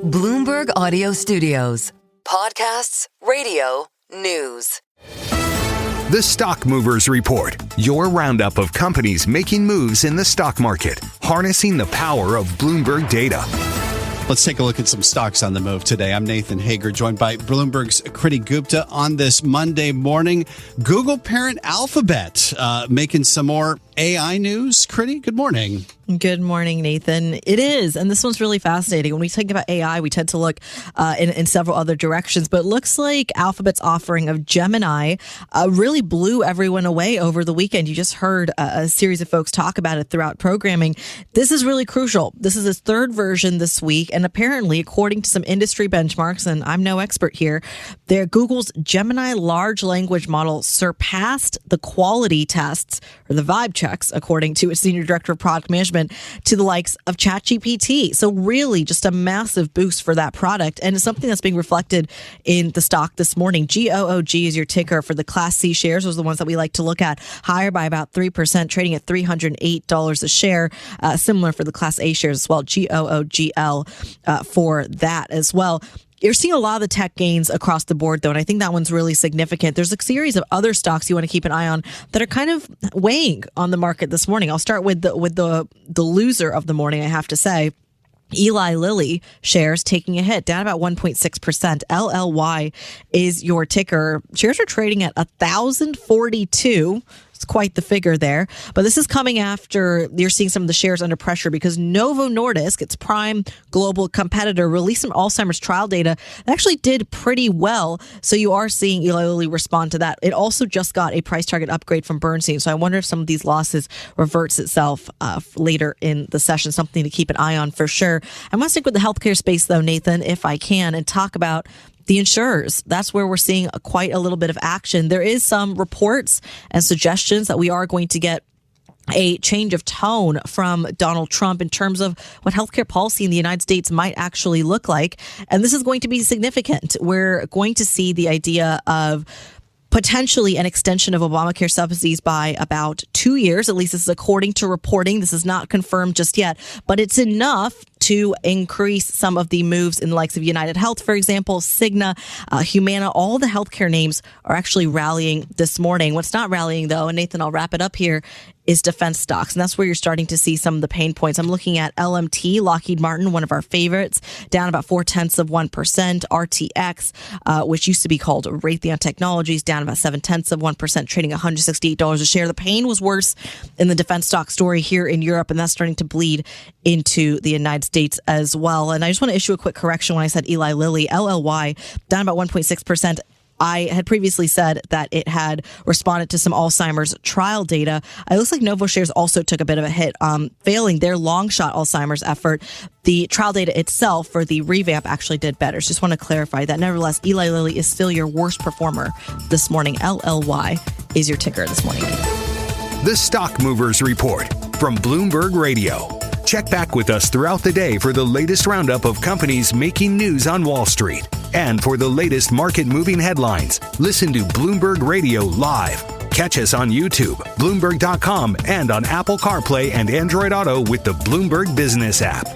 Bloomberg Audio Studios. Podcasts, radio, news. The Stock Movers Report, your roundup of companies making moves in the stock market, harnessing the power of Bloomberg data. Let's take a look at some stocks on the move today. I'm Nathan Hager, joined by Bloomberg's Kriti Gupta on this Monday morning. Google parent Alphabet making some more AI news. Kriti, good morning. Good morning, Nathan. It is, and this one's really fascinating. When we think about AI, we tend to look in several other directions, but it looks like Alphabet's offering of Gemini really blew everyone away over the weekend. You just heard a series of folks talk about it throughout programming. This is really crucial. This is its third version this week, and apparently, according to some industry benchmarks, and I'm no expert here, Google's Gemini large language model surpassed the quality tests, or the vibe checks, according to its senior director of product management, to the likes of ChatGPT. So really just a massive boost for that product. And it's something that's being reflected in the stock this morning. GOOG is your ticker for the Class C shares. Those are the ones that we like to look at. Higher by about 3%, trading at $308 a share. Similar for the Class A shares as well. GOOGL for that as well. You're seeing a lot of the tech gains across the board, though, and I think that one's really significant. There's a series of other stocks you want to keep an eye on that are kind of weighing on the market this morning. I'll start with the loser of the morning, I have to say. Eli Lilly shares taking a hit, down about 1.6%. LLY is your ticker. Shares are trading at 1,042. It's quite the figure there. But this is coming after you're seeing some of the shares under pressure because Novo Nordisk, its prime global competitor, released some Alzheimer's trial data that actually did pretty well. So you are seeing Eli Lilly respond to that. It also just got a price target upgrade from Bernstein. So I wonder if some of these losses reverts itself later in the session. Something to keep an eye on for sure. I want to stick with the healthcare space, though, Nathan, if I can, and talk about the insurers. That's where we're seeing quite a little bit of action. There is some reports and suggestions that we are going to get a change of tone from Donald Trump in terms of what healthcare policy in the United States might actually look like. And this is going to be significant. We're going to see the idea of potentially an extension of Obamacare subsidies by about 2 years. At least this is according to reporting. This is not confirmed just yet, but it's enough to increase some of the moves in the likes of United Health, for example, Cigna, Humana. All the healthcare names are actually rallying this morning. What's not rallying, though, and Nathan, I'll wrap it up here, is defense stocks. And that's where you're starting to see some of the pain points. I'm looking at LMT, Lockheed Martin, one of our favorites, down about 0.4%. RTX, which used to be called Raytheon Technologies, down about 0.7%, trading $168 a share. The pain was worse in the defense stock story here in Europe, and that's starting to bleed into the United States as well. And I just want to issue a quick correction when I said Eli Lilly. LLY, down about 1.6%. I had previously said that it had responded to some Alzheimer's trial data. It looks like Novo shares also took a bit of a hit, failing their long shot Alzheimer's effort. The trial data itself for the revamp actually did better. So just want to clarify that. Nevertheless, Eli Lilly is still your worst performer this morning. LLY is your ticker this morning. The Stock Movers Report from Bloomberg Radio. Check back with us throughout the day for the latest roundup of companies making news on Wall Street. And for the latest market-moving headlines, listen to Bloomberg Radio live. Catch us on YouTube, Bloomberg.com, and on Apple CarPlay and Android Auto with the Bloomberg Business app.